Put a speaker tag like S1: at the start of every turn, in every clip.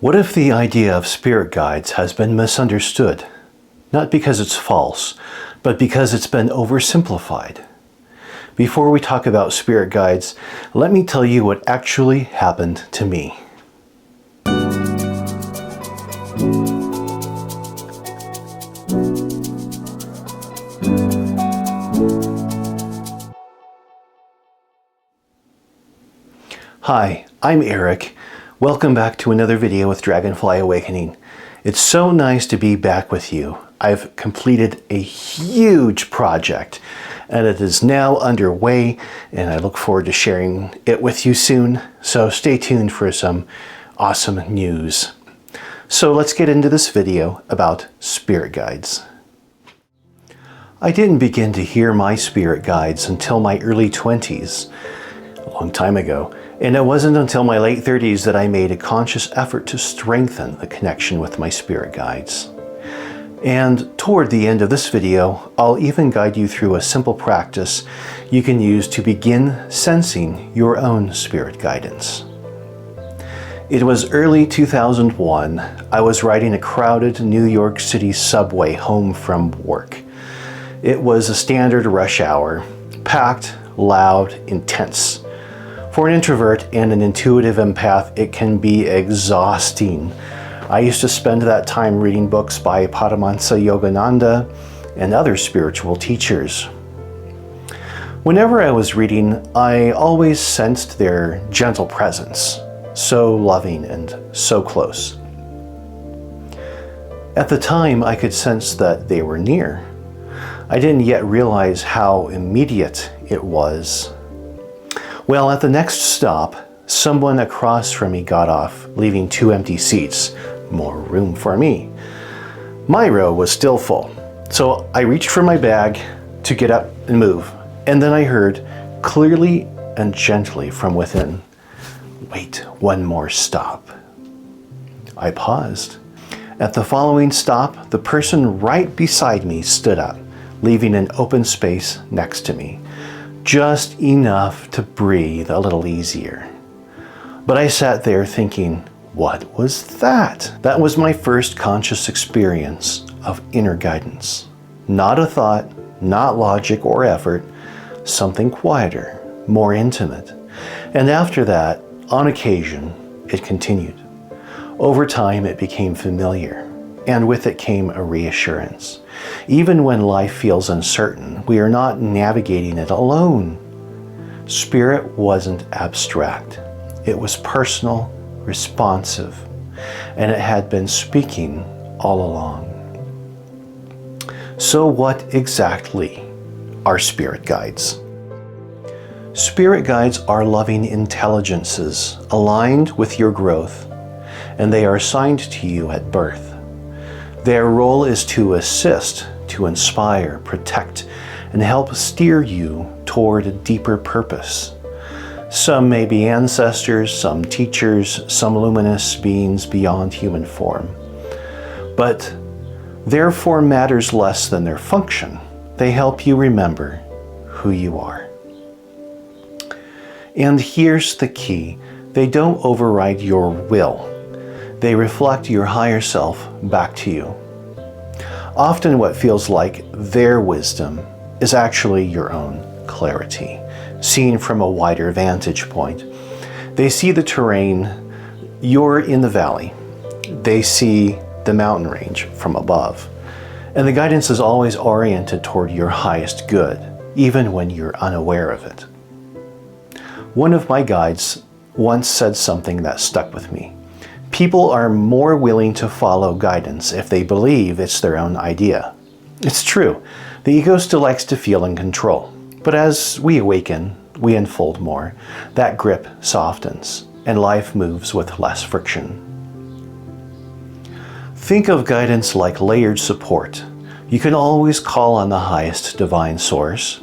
S1: What if the idea of spirit guides has been misunderstood? Not because it's false, but because it's been oversimplified. Before we talk about spirit guides, let me tell you what actually happened to me. Hi, I'm Eric. Welcome back to another video with Dragonfly Awakening. It's so nice to be back with you. I've completed a huge project and it is now underway, and I look forward to sharing it with you soon. So stay tuned for some awesome news. So let's get into this video about spirit guides. I didn't begin to hear my spirit guides until my early 20s, a long time ago. And it wasn't until my late 30s that I made a conscious effort to strengthen the connection with my spirit guides. And toward the end of this video, I'll even guide you through a simple practice you can use to begin sensing your own spirit guidance. It was early 2001. I was riding a crowded New York City subway home from work. It was a standard rush hour, packed, loud, intense. For an introvert and an intuitive empath, it can be exhausting. I used to spend that time reading books by Paramahansa Yogananda and other spiritual teachers. Whenever I was reading, I always sensed their gentle presence, so loving and so close. At the time, I could sense that they were near. I didn't yet realize how immediate it was. Well, at the next stop, someone across from me got off, leaving 2 empty seats, more room for me. My row was still full, so I reached for my bag to get up and move, and then I heard, clearly and gently from within, "Wait, one more stop." I paused. At the following stop, the person right beside me stood up, leaving an open space next to me. Just enough to breathe a little easier. But I sat there thinking, what was that? That was my first conscious experience of inner guidance. Not a thought, not logic or effort, something quieter, more intimate. And after that, on occasion, it continued. Over time, it became familiar, and with it came a reassurance. Even when life feels uncertain, we are not navigating it alone. Spirit wasn't abstract. It was personal, responsive, and it had been speaking all along. So what exactly are spirit guides? Spirit guides are loving intelligences aligned with your growth, and they are assigned to you at birth. Their role is to assist, to inspire, protect, and help steer you toward a deeper purpose. Some may be ancestors, some teachers, some luminous beings beyond human form. But their form matters less than their function. They help you remember who you are. And here's the key. They don't override your will. They reflect your higher self back to you. Often what feels like their wisdom is actually your own clarity, seen from a wider vantage point. They see the terrain, you're in the valley. They see the mountain range from above. And the guidance is always oriented toward your highest good, even when you're unaware of it. One of my guides once said something that stuck with me. People are more willing to follow guidance if they believe it's their own idea. It's true, the ego still likes to feel in control. But as we awaken, we unfold more. That grip softens, and life moves with less friction. Think of guidance like layered support. You can always call on the highest divine source,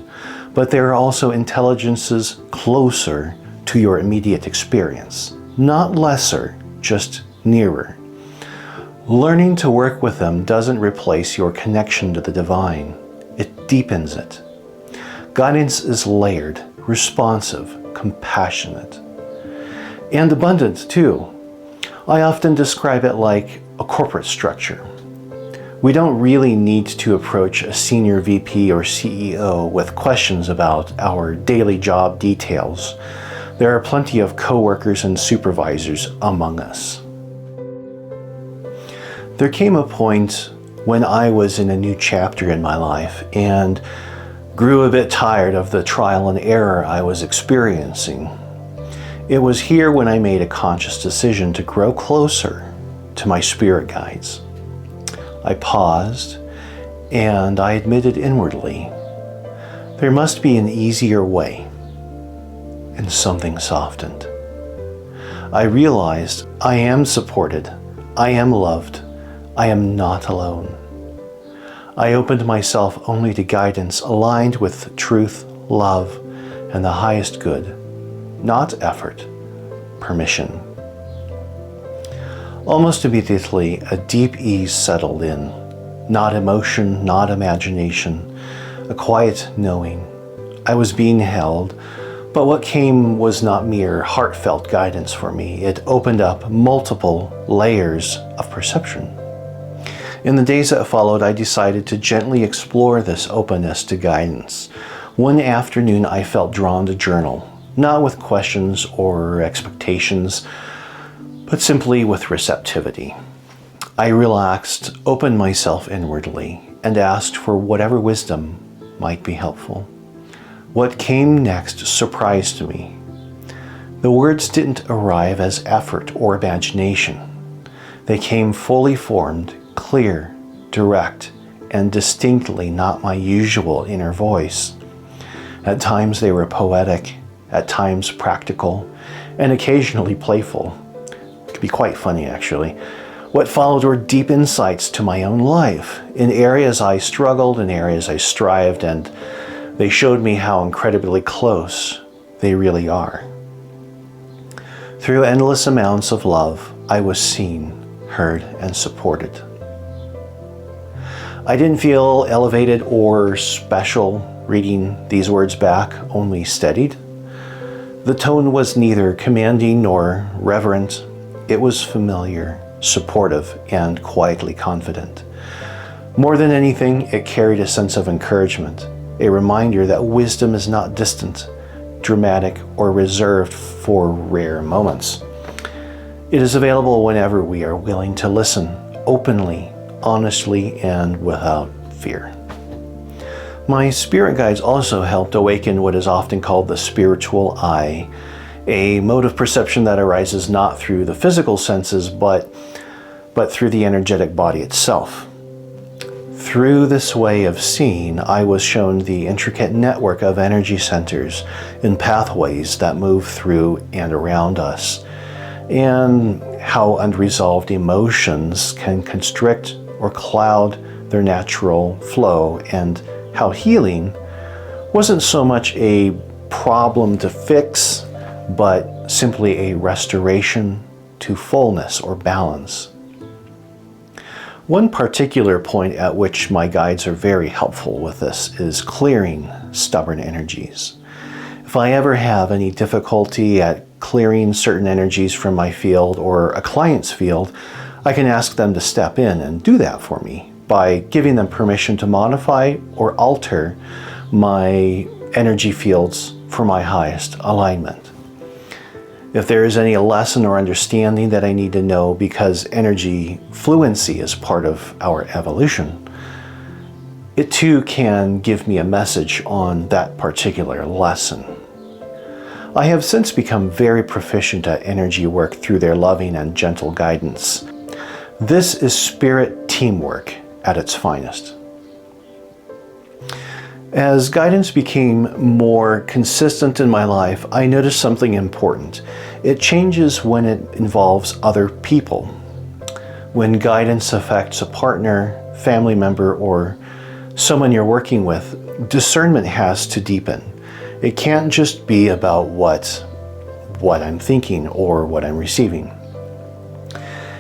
S1: but there are also intelligences closer to your immediate experience, not lesser, just nearer. Learning to work with them doesn't replace your connection to the divine. It deepens it. Guidance is layered, responsive, compassionate, and abundant too. I often describe it like a corporate structure. We don't really need to approach a senior VP or CEO with questions about our daily job details. There are plenty of coworkers and supervisors among us. There came a point when I was in a new chapter in my life and grew a bit tired of the trial and error I was experiencing. It was here when I made a conscious decision to grow closer to my spirit guides. I paused and I admitted inwardly, there must be an easier way, and something softened. I realized I am supported, I am loved, I am not alone. I opened myself only to guidance aligned with truth, love, and the highest good, not effort, permission. Almost immediately, a deep ease settled in, not emotion, not imagination, a quiet knowing. I was being held, but what came was not mere heartfelt guidance for me. It opened up multiple layers of perception. In the days that followed, I decided to gently explore this openness to guidance. One afternoon, I felt drawn to journal, not with questions or expectations, but simply with receptivity. I relaxed, opened myself inwardly, and asked for whatever wisdom might be helpful. What came next surprised me. The words didn't arrive as effort or imagination. They came fully formed, clear, direct, and distinctly not my usual inner voice. At times they were poetic, at times practical, and occasionally playful. It could be quite funny, actually. What followed were deep insights to my own life, in areas I struggled, in areas I strived, and they showed me how incredibly close they really are. Through endless amounts of love, I was seen, heard, and supported. I didn't feel elevated or special reading these words back, only steadied. The tone was neither commanding nor reverent. It was familiar, supportive, and quietly confident. More than anything, it carried a sense of encouragement, a reminder that wisdom is not distant, dramatic, or reserved for rare moments. It is available whenever we are willing to listen openly, honestly, and without fear. My spirit guides also helped awaken what is often called the spiritual eye, a mode of perception that arises not through the physical senses, but through the energetic body itself. Through this way of seeing, I was shown the intricate network of energy centers and pathways that move through and around us, and how unresolved emotions can constrict or cloud their natural flow, and how healing wasn't so much a problem to fix, but simply a restoration to fullness or balance. One particular point at which my guides are very helpful with this is clearing stubborn energies. If I ever have any difficulty at clearing certain energies from my field or a client's field, I can ask them to step in and do that for me by giving them permission to modify or alter my energy fields for my highest alignment. If there is any lesson or understanding that I need to know, because energy fluency is part of our evolution, it too can give me a message on that particular lesson. I have since become very proficient at energy work through their loving and gentle guidance. This is spirit teamwork at its finest. As guidance became more consistent in my life, I noticed something important. It changes when it involves other people. When guidance affects a partner, family member, or someone you're working with, discernment has to deepen. It can't just be about what I'm thinking or what I'm receiving.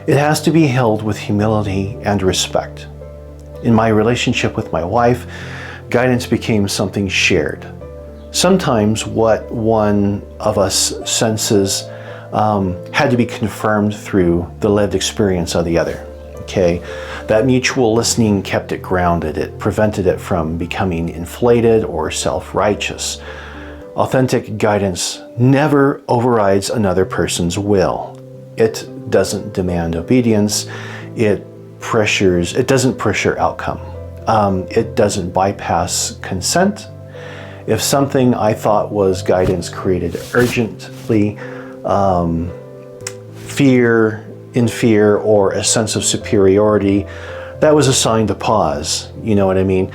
S1: It has to be held with humility and respect. In my relationship with my wife, guidance became something shared. Sometimes what one of us senses had to be confirmed through the lived experience of the other. Okay, that mutual listening kept it grounded. It prevented it from becoming inflated or self-righteous. Authentic guidance never overrides another person's will. It doesn't demand obedience. It doesn't pressure outcome. It doesn't bypass consent. If something I thought was guidance created urgently fear or a sense of superiority, that was a sign to pause. You know what I mean?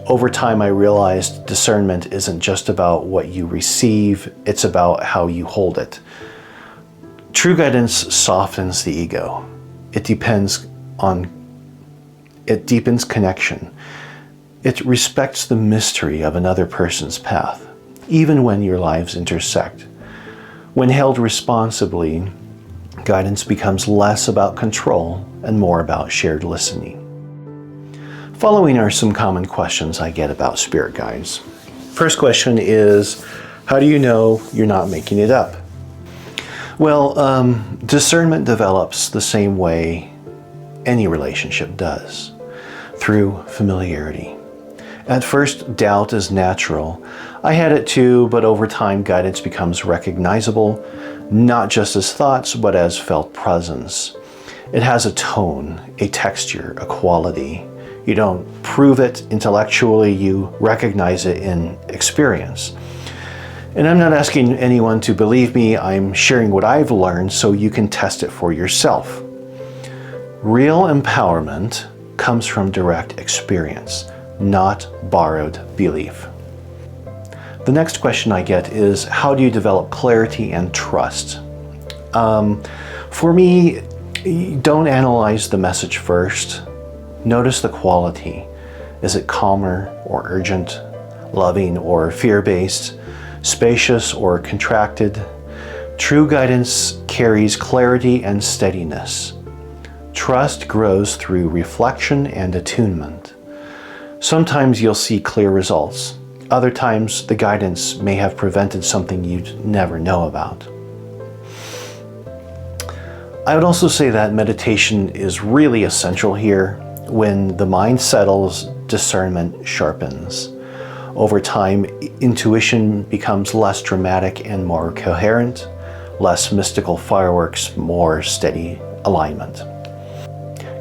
S1: Over time, I realized discernment isn't just about what you receive, it's about how you hold it. True guidance softens the ego. It deepens connection. It respects the mystery of another person's path, even when your lives intersect. When held responsibly, guidance becomes less about control and more about shared listening. Following are some common questions I get about spirit guides. First question is, how do you know you're not making it up? Well, discernment develops the same way any relationship does, through familiarity. At first, doubt is natural. I had it too, but over time, guidance becomes recognizable, not just as thoughts, but as felt presence. It has a tone, a texture, a quality. You don't prove it intellectually, you recognize it in experience. And I'm not asking anyone to believe me, I'm sharing what I've learned so you can test it for yourself. Real empowerment comes from direct experience, not borrowed belief. The next question I get is, how do you develop clarity and trust? For me, don't analyze the message first. Notice the quality. Is it calmer or urgent, loving or fear-based, spacious or contracted? True guidance carries clarity and steadiness. Trust grows through reflection and attunement. Sometimes you'll see clear results. Other times, the guidance may have prevented something you'd never know about. I would also say that meditation is really essential here. When the mind settles, discernment sharpens. Over time, intuition becomes less dramatic and more coherent, less mystical fireworks, more steady alignment.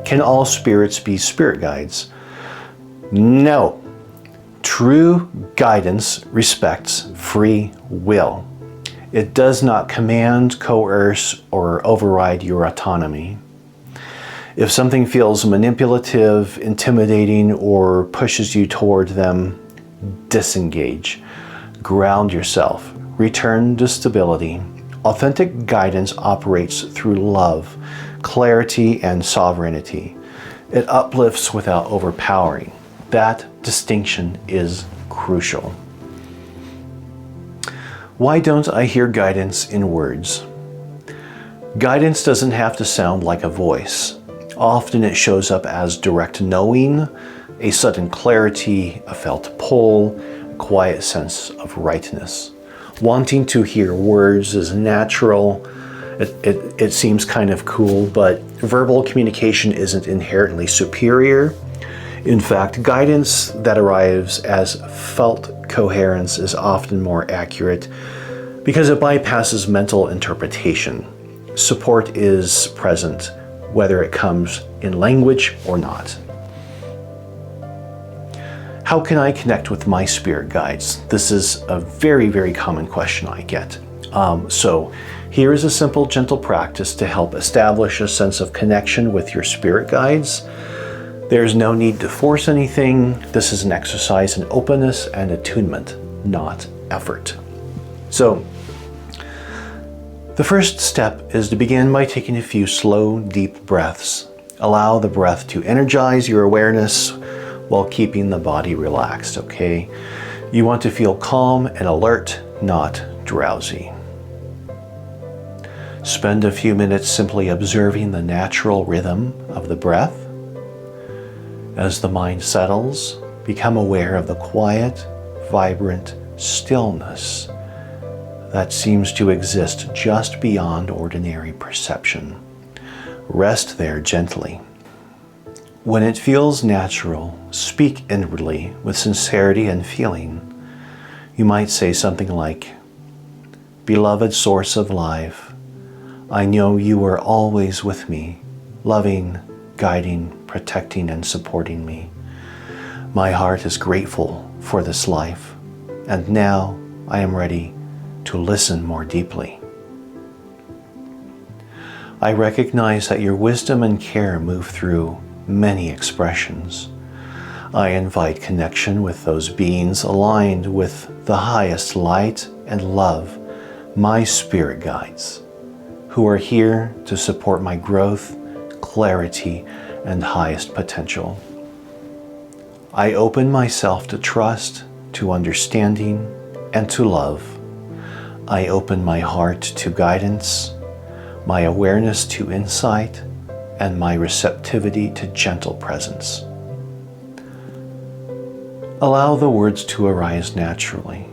S1: Can all spirits be spirit guides? No. True guidance respects free will. It does not command, coerce, or override your autonomy. If something feels manipulative, intimidating, or pushes you toward them, disengage. Ground yourself. Return to stability. Authentic guidance operates through love, clarity, and sovereignty. It uplifts without overpowering. That distinction is crucial. Why don't I hear guidance in words? Guidance doesn't have to sound like a voice. Often it shows up as direct knowing, a sudden clarity, a felt pull, a quiet sense of rightness. Wanting to hear words is natural. It seems kind of cool, but verbal communication isn't inherently superior. In fact, guidance that arrives as felt coherence is often more accurate because it bypasses mental interpretation. Support is present, whether it comes in language or not. How can I connect with my spirit guides? This is a very, very common question I get. So here is a simple, gentle practice to help establish a sense of connection with your spirit guides. There's no need to force anything. This is an exercise in openness and attunement, not effort. So the first step is to begin by taking a few slow, deep breaths. Allow the breath to energize your awareness while keeping the body relaxed, okay? You want to feel calm and alert, not drowsy. Spend a few minutes simply observing the natural rhythm of the breath. As the mind settles, become aware of the quiet, vibrant stillness that seems to exist just beyond ordinary perception. Rest there gently. When it feels natural, speak inwardly with sincerity and feeling. You might say something like, "Beloved source of life, I know you are always with me, loving, guiding, protecting, and supporting me. My heart is grateful for this life, and now I am ready to listen more deeply. I recognize that your wisdom and care move through many expressions. I invite connection with those beings aligned with the highest light and love, my spirit guides, who are here to support my growth, clarity, and highest potential. I open myself to trust, to understanding, and to love. I open my heart to guidance, my awareness to insight, and my receptivity to gentle presence. Allow the words to arise naturally.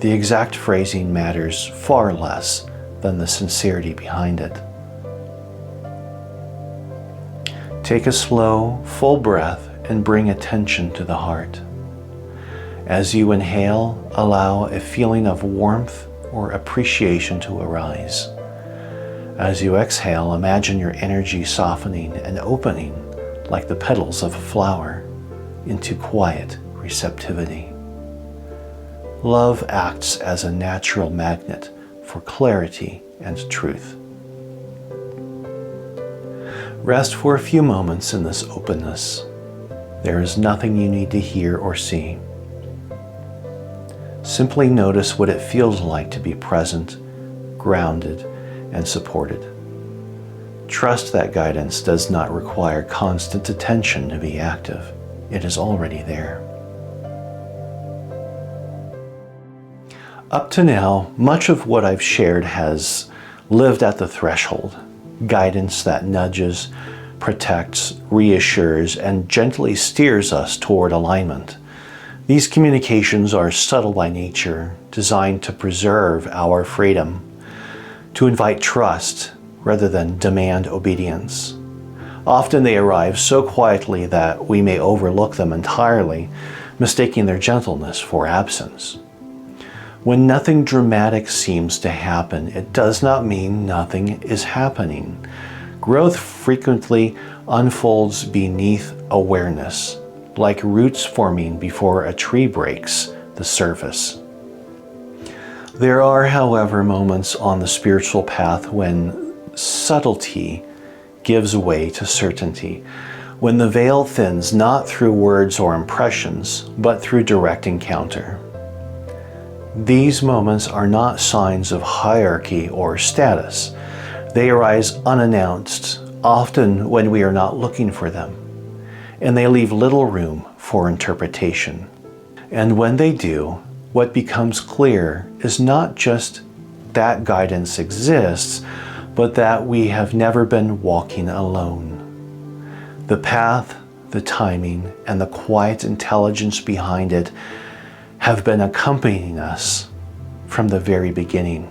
S1: The exact phrasing matters far less than the sincerity behind it. Take a slow, full breath and bring attention to the heart. As you inhale, allow a feeling of warmth or appreciation to arise. As you exhale, imagine your energy softening and opening like the petals of a flower into quiet receptivity. Love acts as a natural magnet for clarity and truth. Rest for a few moments in this openness. There is nothing you need to hear or see. Simply notice what it feels like to be present, grounded, and supported. Trust that guidance does not require constant attention to be active. It is already there. Up to now, much of what I've shared has lived at the threshold. Guidance that nudges, protects, reassures, and gently steers us toward alignment. These communications are subtle by nature, designed to preserve our freedom, to invite trust rather than demand obedience. Often they arrive so quietly that we may overlook them entirely, mistaking their gentleness for absence. When nothing dramatic seems to happen, it does not mean nothing is happening. Growth frequently unfolds beneath awareness, like roots forming before a tree breaks the surface. There are, however, moments on the spiritual path when subtlety gives way to certainty, when the veil thins not through words or impressions, but through direct encounter. These moments are not signs of hierarchy or status. They arise unannounced, often when we are not looking for them, and they leave little room for interpretation. And when they do, what becomes clear is not just that guidance exists, but that we have never been walking alone. The path, the timing, and the quiet intelligence behind it have been accompanying us from the very beginning,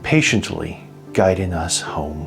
S1: patiently guiding us home.